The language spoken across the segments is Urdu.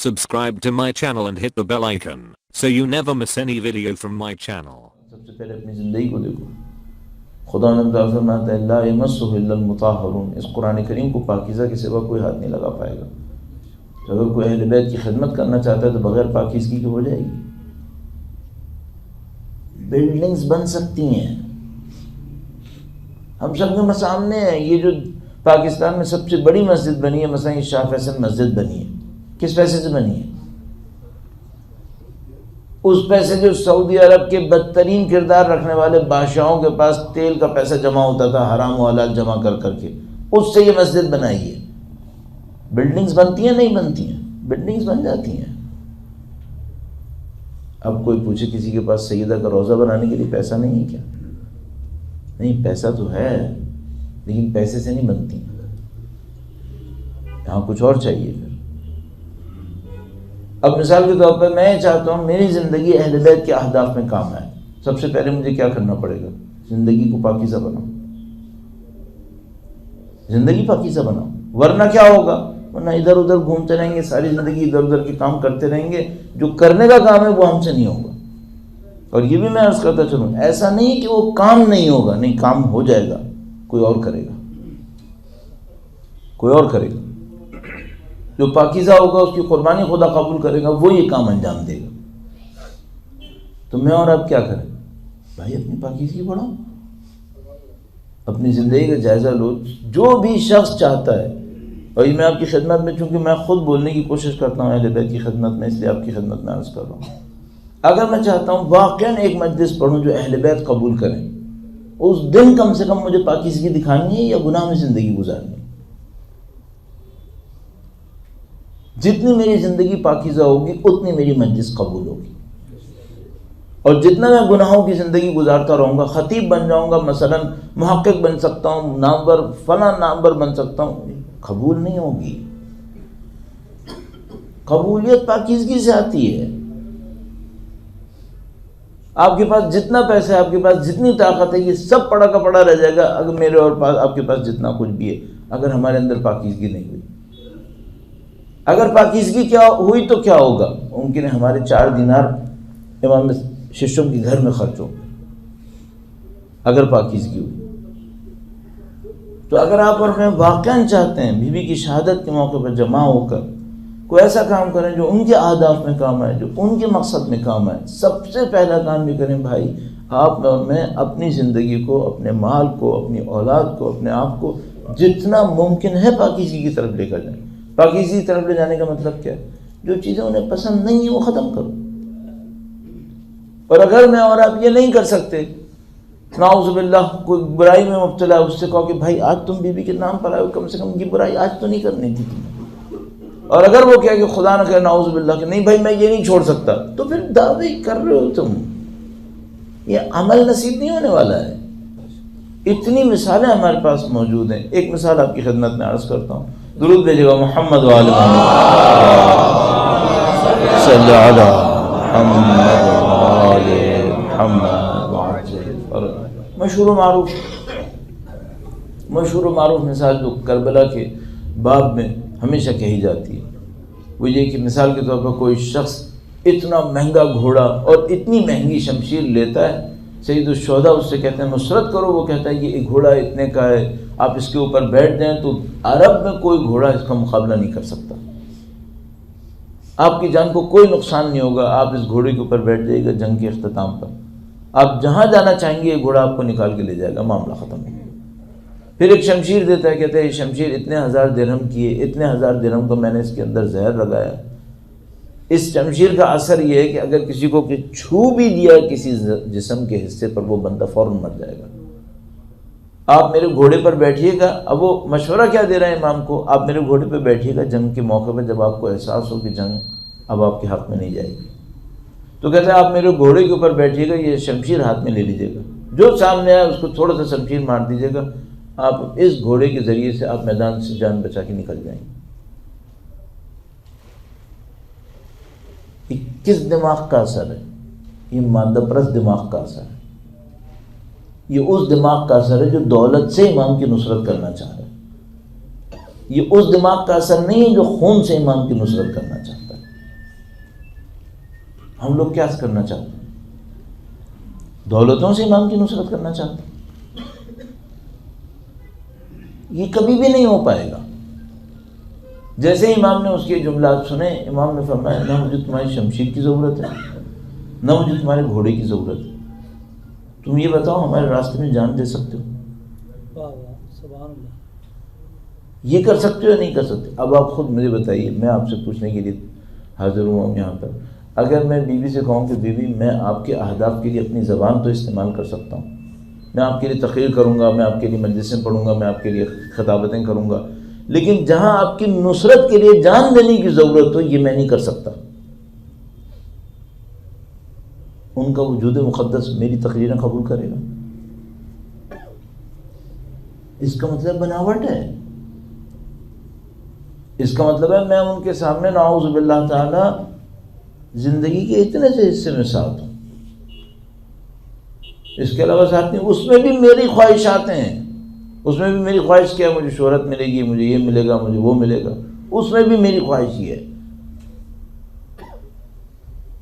Subscribe to my channel and hit the bell icon so you never miss any video from my channel. سب سے پہلے اپنی زندگی کو دیکھو. خدا نے فرمایا لا یمسہ الا المطہرون. اس قرآن کریم کو پاکیزہ کے سوا کوئی ہاتھ نہیں لگا پائے گا. تو اگر کوئی اہل بیت کی خدمت کرنا چاہتا ہے تو بغیر پاکیزگی کے ہو جائے گی. بلڈنگز بن سکتی ہیں, ہم سب کے سامنے ہیں. یہ جو پاکستان میں سب سے بڑی مسجد بنی ہے, مثلا یہ شاہ فیصل مسجد بنی ہے, کس پیسے سے بنی ہے؟ اس پیسے جو سعودی عرب کے بدترین کردار رکھنے والے بادشاہوں کے پاس تیل کا پیسہ جمع ہوتا تھا حرام و حلال جمع کر کر کے, اس سے یہ مسجد بنائی ہے. بلڈنگز بنتی ہیں نہیں بنتی ہیں؟ بلڈنگز بن جاتی ہیں. اب کوئی پوچھے کسی کے پاس سیدہ کا روضہ بنانے کے لیے پیسہ نہیں ہے کیا؟ نہیں, پیسہ تو ہے لیکن پیسے سے نہیں بنتی, یہاں کچھ اور چاہیے. پھر اب مثال کے طور پر میں چاہتا ہوں میری زندگی اہل بیت کے اہداف میں کام آئے. سب سے پہلے مجھے کیا کرنا پڑے گا؟ زندگی کو پاکیزہ بناؤ, زندگی پاکیزہ بناؤ. ورنہ کیا ہوگا؟ ورنہ ادھر ادھر گھومتے رہیں گے, ساری زندگی ادھر ادھر کے کام کرتے رہیں گے. جو کرنے کا کام ہے وہ ہم سے نہیں ہوگا. اور یہ بھی میں عرض کرتا چلوں, ایسا نہیں کہ وہ کام نہیں ہوگا, نہیں, کام ہو جائے گا, کوئی اور کرے گا, کوئی اور کرے گا. جو پاکیزہ ہوگا اس کی قربانی خدا قبول کرے گا, وہ یہ کام انجام دے گا. تو میں اور آپ کیا کریں؟ بھائی اپنی پاکیزگی بڑھاؤ, اپنی زندگی کا جائزہ لو. جو بھی شخص چاہتا ہے, اور یہ میں آپ کی خدمت میں, چونکہ میں خود بولنے کی کوشش کرتا ہوں اہل بیت کی خدمت میں, اس لیے آپ کی خدمت میں عرض کر رہا ہوں. اگر میں چاہتا ہوں واقعاً ایک مجلس پڑھوں جو اہل بیت قبول کریں, اس دن کم سے کم مجھے پاکیزگی دکھانی ہے یا گناہ میں زندگی گزارنی ہے. جتنی میری زندگی پاکیزہ ہوگی اتنی میری مجلس قبول ہوگی. اور جتنا میں گناہوں کی زندگی گزارتا رہوں گا, خطیب بن جاؤں گا, مثلا محقق بن سکتا ہوں, نامور فلاں نامور بن سکتا ہوں, قبول نہیں ہوگی. قبولیت پاکیزگی سے آتی ہے. آپ کے پاس جتنا پیسہ ہے, آپ کے پاس جتنی طاقت ہے, یہ سب پڑا کا پڑا رہ جائے گا اگر میرے اور پاس آپ کے پاس جتنا کچھ بھی ہے, اگر ہمارے اندر پاکیزگی نہیں ہوئی. اگر پاکیزگی کیا ہوئی تو کیا ہوگا؟ ممکن ہے ہمارے 4 دینار امام ششم کے گھر میں خرچ ہو, اگر پاکیزگی ہوئی. تو اگر آپ اور میں واقعاً چاہتے ہیں بیوی کی شہادت کے موقع پر جمع ہو کر کوئی ایسا کام کریں جو ان کے اہداف میں کام آئے, جو ان کے مقصد میں کام آئے, سب سے پہلا کام یہ کریں بھائی آپ اور میں اپنی زندگی کو, اپنے مال کو, اپنی اولاد کو, اپنے آپ کو جتنا ممکن ہے پاکیزگی کی طرف لے کر جائیں. پاکیزگی کی طرف لے جانے کا مطلب کیا ہے؟ جو چیزیں انہیں پسند نہیں ہیں وہ ختم کرو. اور اگر میں اور آپ یہ نہیں کر سکتے, نعوذ باللہ کوئی برائی میں مبتلا ہے, اس سے کہو کہ بھائی آج تم بیوی کے نام پر آئے ہو, کم سے کم یہ برائی آج تو نہیں کرنی تھی تمہیں. اور اگر وہ کہے کہ خدا نہ کرے نعوذ باللہ کہ نہیں بھائی میں یہ نہیں چھوڑ سکتا, تو پھر دعوے کر رہے ہو تم, یہ عمل نصیب نہیں ہونے والا ہے. اتنی مثالیں ہمارے پاس موجود ہیں. ایک مثال آپ کی خدمت میں عرض کرتا ہوں, درود بھیجے گا محمد و آل محمد صلی علی محمد و آل محمد. مشہور و معروف مثال جو کربلا کے باب میں ہمیشہ کہی جاتی ہے وہ یہ کہ مثال کے طور پر کوئی شخص اتنا مہنگا گھوڑا اور اتنی مہنگی شمشیر لیتا ہے, سید الشہداء اس سے کہتے ہیں نصرت کرو, وہ کہتا ہے کہ یہ گھوڑا اتنے کا ہے, آپ اس کے اوپر بیٹھ جائیں تو عرب میں کوئی گھوڑا اس کا مقابلہ نہیں کر سکتا, آپ کی جان کو کوئی نقصان نہیں ہوگا, آپ اس گھوڑے کے اوپر بیٹھ جائے گا جنگ کے اختتام پر, آپ جہاں جانا چاہیں گے یہ گھوڑا آپ کو نکال کے لے جائے گا, معاملہ ختم ہے. پھر ایک شمشیر دیتا ہے, کہتا ہے یہ شمشیر اتنے 1000 درہم کی ہے, اتنے 1000 درہم کا میں نے اس کے اندر زہر لگایا. اس شمشیر کا اثر یہ ہے کہ اگر کسی کو چھو بھی دیا کسی جسم کے حصے پر وہ بندہ فوراً مر جائے گا. آپ میرے گھوڑے پر بیٹھیے گا. اب وہ مشورہ کیا دے رہا ہے امام کو, آپ میرے گھوڑے پہ بیٹھیے گا جنگ کے موقع پہ, جب آپ کو احساس ہو کہ جنگ اب آپ کے حق میں نہیں جائے گی, تو کہتا ہے آپ میرے گھوڑے کے اوپر بیٹھیے گا, یہ شمشیر ہاتھ میں لے لیجیے گا, جو سامنے آئے اس کو تھوڑا سا شمشیر مار دیجیے گا, آپ اس گھوڑے کے ذریعے سے آپ میدان سے جان بچا کے نکل جائیں گے. یہ کس دماغ کا اثر ہے؟ یہ مادہ پرست دماغ کا اثر ہے. یہ اس دماغ کا اثر ہے جو دولت سے امام کی نصرت کرنا چاہ رہا ہے. یہ اس دماغ کا اثر نہیں ہے جو خون سے امام کی نصرت کرنا چاہتا ہے. ہم لوگ کیا کرنا چاہتے ہیں؟ دولتوں سے امام کی نصرت کرنا چاہتے ہیں؟ یہ کبھی بھی نہیں ہو پائے گا۔ جیسے امام نے اس کے جملات سنے، امام نے فرمایا نہ مجھے تمہاری شمشیر کی ضرورت ہے، نہ مجھے تمہارے گھوڑے کی ضرورت ہے، تم یہ بتاؤ ہمارے راستے میں جان دے سکتے ہو؟ سبحان اللہ۔ یہ کر سکتے ہو یا نہیں کر سکتے؟ اب آپ خود مجھے بتائیے، میں آپ سے پوچھنے کے لیے حاضر ہوں یہاں پر، اگر میں بیوی سے کہوں کہ بیوی میں آپ کے اہداف کے لیے اپنی زبان تو استعمال کر سکتا ہوں، میں آپ کے لیے تقریر کروں گا، میں آپ کے لیے مجلسیں پڑھوں گا، میں آپ کے لیے خطابتیں کروں گا، لیکن جہاں آپ کی نصرت کے لیے جان دینے کی ضرورت ہو یہ میں نہیں کر سکتا، ان کا وجود مقدس میری تقریریں قبول کرے گا؟ اس کا مطلب بناوٹ ہے، اس کا مطلب ہے میں ان کے سامنے نعوذ باللہ تعالی زندگی کے اتنے سے حصے میں ساتھ ہوں، اس کے علاوہ ساتھ نہیں، اس میں بھی میری خواہشات ہیں، اس میں بھی میری خواہش کیا ہے؟ مجھے شہرت ملے گی، مجھے یہ ملے گا، مجھے وہ ملے گا، اس میں بھی میری خواہش یہ ہے۔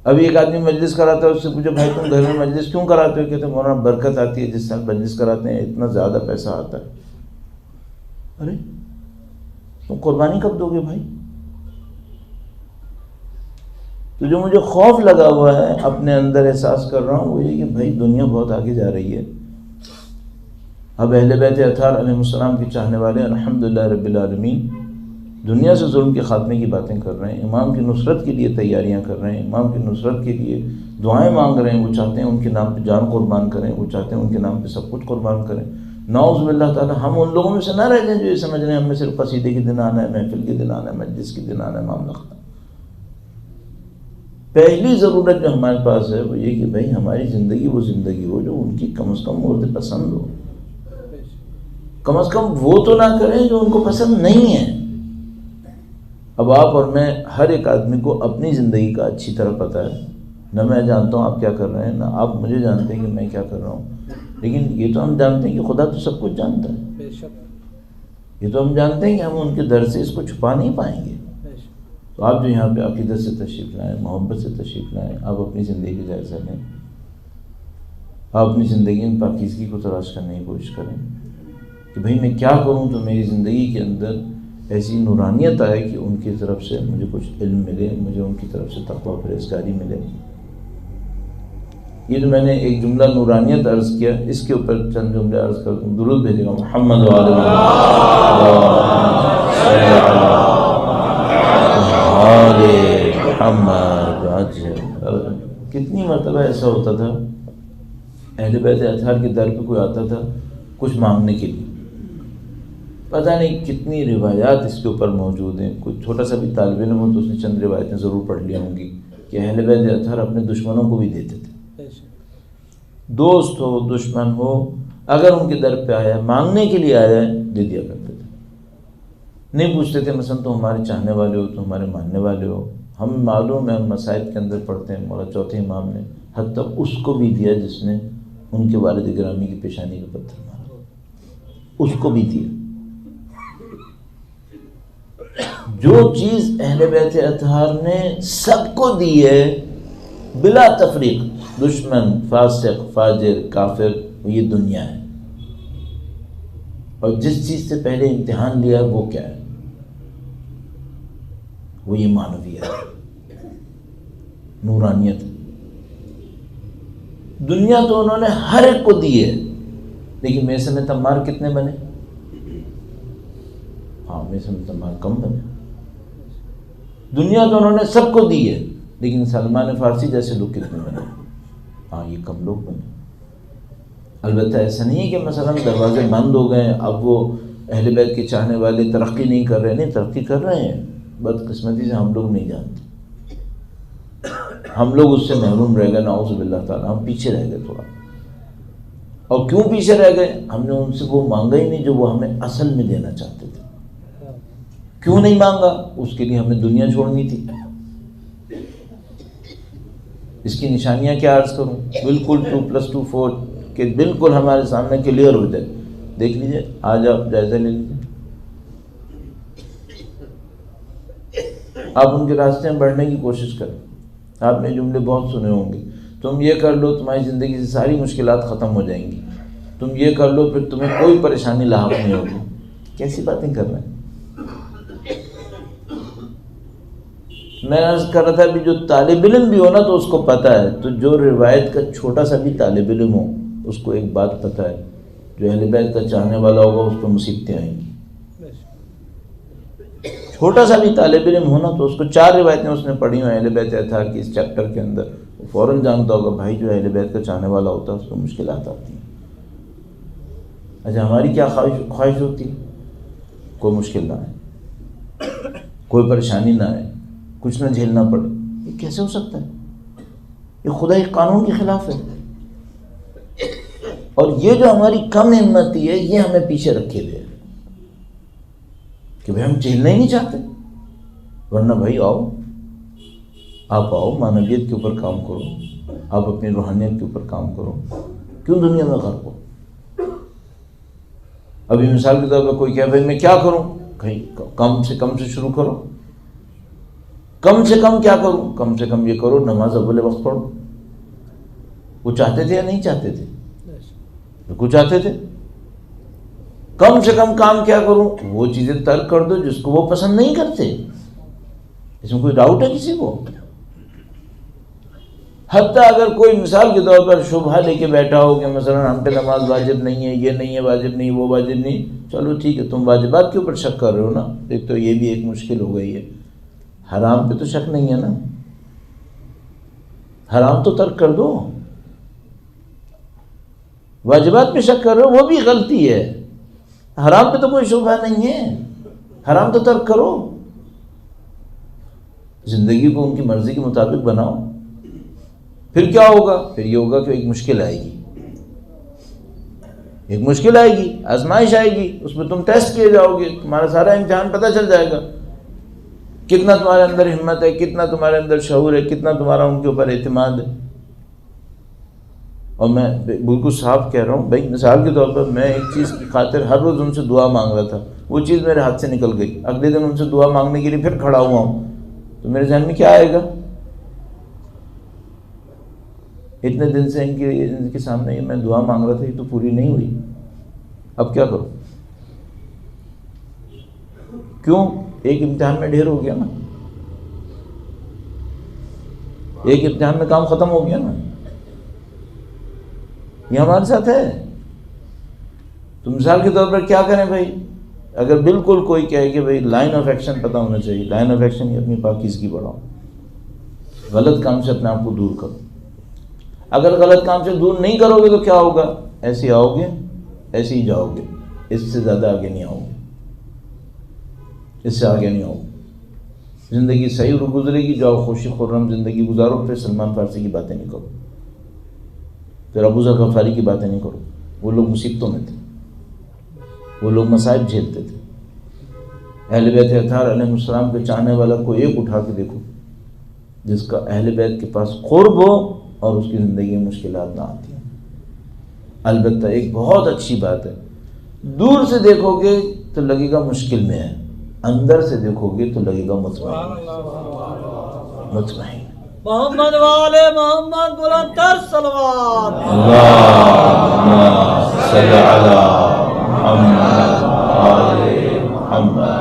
ابھی ایک آدمی مجلس کراتا ہے، اس سے پوچھو بھائی تم گھر میں مجلس کیوں کراتے ہو؟ کہتے ہیں مولانا برکت آتی ہے، جس سال مجلس کراتے ہیں اتنا زیادہ پیسہ آتا ہے۔ ارے تم قربانی کب دو گے بھائی؟ تو جو مجھے خوف لگا ہوا ہے اپنے اندر احساس کر رہا ہوں وہ یہ کہ بھائی دنیا بہت آگے جا رہی ہے، اب اہل بیت اطہار علیہ السلام کے چاہنے والے الحمدللہ رب العالمین دنیا سے ظلم کے خاتمے کی باتیں کر رہے ہیں، امام کی نصرت کے لیے تیاریاں کر رہے ہیں، امام کی نصرت کے لیے دعائیں مانگ رہے ہیں، وہ چاہتے ہیں ان کے نام پہ جان قربان کریں، وہ چاہتے ہیں ان کے نام پہ سب کچھ قربان کریں۔ نعوذ باللہ تعالی ہم ان لوگوں میں سے نہ رہ جائیں جو یہ سمجھ رہے ہیں ہمیں صرف قصیدے کے دن آنا ہے، محفل کے دن آنا ہے، مجلس کے دن آنا ہے، معاملہ ختم۔ پہلی ضرورت جو ہمارے پاس ہے وہ یہ کہ بھائی ہماری زندگی وہ زندگی ہو جو ان کی کم از کم مورد پسند ہو، کم از کم وہ تو نہ کریں جو ان کو پسند نہیں ہے۔ اب آپ اور میں ہر ایک آدمی کو اپنی زندگی کا اچھی طرح پتہ ہے، نہ میں جانتا ہوں آپ کیا کر رہے ہیں، نہ آپ مجھے جانتے ہیں کہ میں کیا کر رہا ہوں، لیکن یہ تو ہم جانتے ہیں کہ خدا تو سب کچھ جانتا ہے، بے شک، یہ تو ہم جانتے ہیں کہ ہم ان کے در سے اس کو چھپا نہیں پائیں گے۔ تو آپ جو یہاں پہ عقیدت سے تشریف لائیں، محبت سے تشریف لائیں، آپ اپنی زندگی کا جائزہ لیں، آپ اپنی زندگی میں پاکیزگی کو تلاش کرنے کی کوشش کریں کہ بھئی میں کیا کروں تو میری زندگی کے اندر ایسی نورانیت آئے کہ ان کی طرف سے مجھے کچھ علم ملے، مجھے ان کی طرف سے تقویٰ پرہیزگاری ملے۔ یہ جو میں نے ایک جملہ نورانیت عرض کیا، اس کے اوپر چند جملے عرض کر دوں، درود بھیجے گا محمد وعلی محمد۔ کتنی مرتبہ ایسا ہوتا تھا اہل بیت اطہار کے در پہ کوئی آتا تھا کچھ مانگنے کے لیے، پتہ نہیں کتنی روایات اس کے اوپر موجود ہیں، کوئی چھوٹا سا بھی طالب علم ہو تو اس نے چند روایتیں ضرور پڑھ لی ہوں گی کہ اہل بیت اطہار اپنے دشمنوں کو بھی دیتے تھے، دوست ہو دشمن ہو اگر ان کے در پہ آیا مانگنے کے لیے آیا ہے دے دیا کرتے تھے، نہیں پوچھتے تھے مثلا تو ہمارے چاہنے والے ہو، تو ہمارے ماننے والے ہو۔ ہم معلوم ہے ہم مسائد کے اندر پڑھتے ہیں مولا چوتھے امام نے حتیٰ اس کو بھی دیا جس نے ان کے والد گرامی کی پیشانی کا پتھر مارا، اس کو بھی دیا۔ جو چیز اہل بیت اطہار نے سب کو دی ہے بلا تفریق، دشمن فاسق فاجر کافر، یہ دنیا ہے، اور جس چیز سے پہلے امتحان لیا وہ کیا ہے؟ وہ یہ معنویت ہے، نورانیت۔ دنیا تو انہوں نے ہر ایک کو دی ہے، لیکن میرے سمے تمار کتنے بنے؟ ہاں میرے سمے تمار کم بنے۔ دنیا تو انہوں نے سب کو دی ہے، لیکن سلمان فارسی جیسے لوگ کتنے بنے؟ ہاں یہ کم لوگ بنے۔ البتہ ایسا نہیں ہے کہ مثلا دروازے بند ہو گئے اب وہ اہل بیت کے چاہنے والے ترقی نہیں کر رہے، نہیں ترقی کر رہے ہیں، بدقسمتی سے ہم لوگ نہیں جانتے، ہم لوگ اس سے محروم رہ گئے، نعوذ باللہ تعالیٰ ہم پیچھے رہ گئے تھوڑا۔ اور کیوں پیچھے رہ گئے؟ ہم نے ان سے وہ مانگا ہی نہیں جو وہ ہمیں اصل میں دینا چاہتے تھے۔ کیوں نہیں مانگا؟ اس کے لیے ہمیں دنیا چھوڑنی تھی۔ اس کی نشانیاں کیا عرض کروں؟ بالکل 2+2 4 کہ بالکل ہمارے سامنے کلیئر ہو جائے، دیکھ لیجئے، آج آپ جائزہ لے لیجئے، آپ ان کے راستے میں بڑھنے کی کوشش کریں، آپ نے جملے بہت سنے ہوں گے، تم یہ کر لو تمہاری زندگی سے ساری مشکلات ختم ہو جائیں گی، تم یہ کر لو پھر تمہیں کوئی پریشانی لاحق نہیں ہوگی۔ کیسی باتیں کر رہے ہیں؟ میں عرض کر رہا تھا بھی جو طالب علم بھی ہو نا تو اس کو پتہ ہے، تو جو روایت کا چھوٹا سا بھی طالب علم ہو اس کو ایک بات پتہ ہے، جو اہل بیت کا چاہنے والا ہوگا اس پہ مصیبتیں آئیں گی۔ چھوٹا سا بھی طالب علم ہونا تو اس کو 4 روایتیں اس نے پڑھی ہیں اہل بیت اطہار کی اس چیپٹر کے اندر، وہ فوراً جانتا ہوگا بھائی جو اہل بیت کا چاہنے والا ہوتا ہے اس کو مشکلات آتی ہیں۔ اچھا ہماری کیا خواہش ہوتی ہے؟ کوئی مشکل نہ آئے، کوئی پریشانی نہ آئے، کچھ نہ جھیلنا پڑے۔ یہ کیسے ہو سکتا ہے؟ یہ خدائی قانون کے خلاف ہے۔ اور یہ جو ہماری کم ہمتی ہے یہ ہمیں پیچھے رکھے ہوئے ہے کہ بھائی ہم جھیلنا ہی نہیں چاہتے، ورنہ بھائی آپ آؤ مانویت کے اوپر کام کرو، آپ اپنی روحانیت کے اوپر کام کرو، کیوں دنیا میں غرق ہو؟ ابھی مثال کے طور پہ کوئی کہے بھائی میں کیا کروں، کہیں کم سے شروع کرو۔ کم سے کم کیا کروں؟ کم سے کم یہ کرو نماز اول وقت پڑھو۔ وہ چاہتے تھے یا نہیں چاہتے تھے؟ بالکل چاہتے تھے۔ کم سے کم کام کیا کروں؟ وہ چیزیں ترک کر دو جس کو وہ پسند نہیں کرتے۔ اس میں کوئی ڈاؤٹ ہے کسی کو؟ حتیٰ اگر کوئی مثال کے طور پر شبہ لے کے بیٹھا ہو کہ مثلا ہم پہ نماز واجب نہیں ہے، یہ نہیں ہے واجب نہیں، وہ واجب نہیں، چلو ٹھیک ہے تم واجبات کے اوپر شک کر رہے ہو نا، ایک تو یہ بھی ایک مشکل ہو گئی ہے۔ حرام پہ تو شک نہیں ہے نا، حرام تو ترک کر دو۔ واجبات پہ شک کر رہے ہو وہ بھی غلطی ہے، حرام پہ تو کوئی شبہ نہیں ہے، حرام تو ترک کرو۔ زندگی کو ان کی مرضی کے مطابق بناؤ۔ پھر کیا ہوگا؟ پھر یہ ہوگا کہ ایک مشکل آئے گی، ایک مشکل آئے گی، آزمائش آئے گی، اس میں تم ٹیسٹ کیے جاؤ گے، تمہارا سارا امتحان پتہ چل جائے گا، کتنا تمہارے اندر ہمت ہے، کتنا تمہارے اندر شعور ہے، کتنا تمہارا ان کے اوپر اعتماد ہے۔ اور میں بالکل صاف کہہ رہا ہوں بھائی، مثال کے طور پر میں ایک چیز کی خاطر ہر روز ان سے دعا مانگ رہا تھا، وہ چیز میرے ہاتھ سے نکل گئی، اگلے دن ان سے دعا مانگنے کے لیے پھر کھڑا ہوا ہوں، تو میرے ذہن میں کیا آئے گا؟ اتنے دن سے ان کے سامنے میں دعا مانگ رہا تھا، یہ تو پوری نہیں ہوئی، اب کیا کروں؟ کیوں؟ ایک امتحان میں ڈھیر ہو گیا نا، ایک امتحان میں کام ختم ہو گیا نا۔ یہ ہمارے ساتھ ہے۔ تو مثال کے طور پر کیا کریں بھائی، اگر بالکل کوئی کہے کہ بھائی لائن آف ایکشن پتہ ہونا چاہیے، لائن آف ایکشن یہ اپنی پاکیزگی بڑھاؤ، غلط کام سے اپنے آپ کو دور کرو۔ اگر غلط کام سے دور نہیں کرو گے تو کیا ہوگا؟ ایسے آؤ گے ایسے ہی جاؤ گے، اس سے زیادہ آگے نہیں آؤ گے، اس سے آگے نہیں آؤ گے۔ زندگی صحیح گزرے گی، جاؤ خوشی خرم زندگی گزارو، پھر سلمان فارسی کی باتیں نہیں کرو، پھر ابو ذر غفاری کی باتیں نہیں کرو۔ وہ لوگ مصیبتوں میں تھے، وہ لوگ مصائب جھیلتے تھے۔ اہل بیت اطہار علیہ السلام کے چاہنے والا کو ایک اٹھا کے دیکھو جس کا اہل بیت کے پاس قرب ہو اور اس کی زندگی میں مشکلات نہ آتی ہیں۔ البتہ ایک بہت اچھی بات ہے، دور سے دیکھو گے تو لگے گا مشکل میں ہے، اندر سے دیکھو گے تو لگے گا مطمئن، مطمئن۔ محمد والے محمد بلند تر صلوات۔ اللہم صلی علی محمد وآل محمد۔